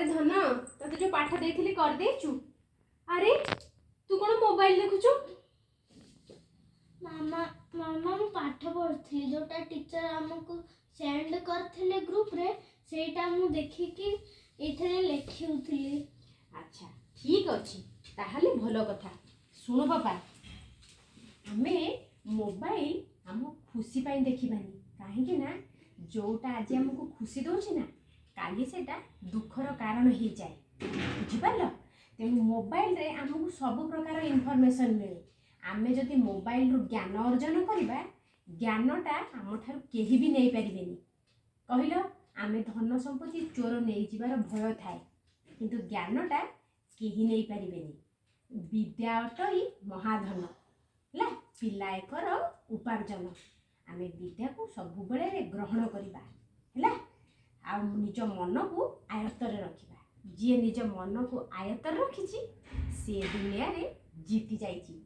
अरे धन तते जो पाठ देइथिली कर देचु। अरे तू कोन मोबाइल देखुचु? मामा मामा मु पाठ पढ़थली जोटा टीचर हमको सेंड करथिले ग्रुप रे सेटा मु देखि कि एथरे लेखिउथली। अच्छा ठीक अछि ताहले भलो कथा। सुनो बाबा आमे मोबाइल हम खुशी पाई देखिबानी काहे कि ना जोटा आज हमको खुशी दउछि ना काली सेटा दुखर कारण ही जाए बुझिपारल। तेणु मोबाइल रे हमको सब प्रकार इनफॉरमेशन मिले। आमे जदि मोबाइल रु ज्ञान अर्जन करिबा ज्ञानटा आम ठार केही भी नहीं पारिबेनी। कहिलो आमे धन संपत्ति चोर नहीं जिबार भय थाए किंतु ज्ञानटा केही नहीं पारिबेनी। विद्या अटई महाधन ला पिला एकर उपार्जन। आमे विद्या को सब बेले ग्रहण करिबा हैला आ निज मन को आयत्तर रखिबा। जी निज मन को आयत्तर रखिछि से दुनिया रे जीति जाइछि।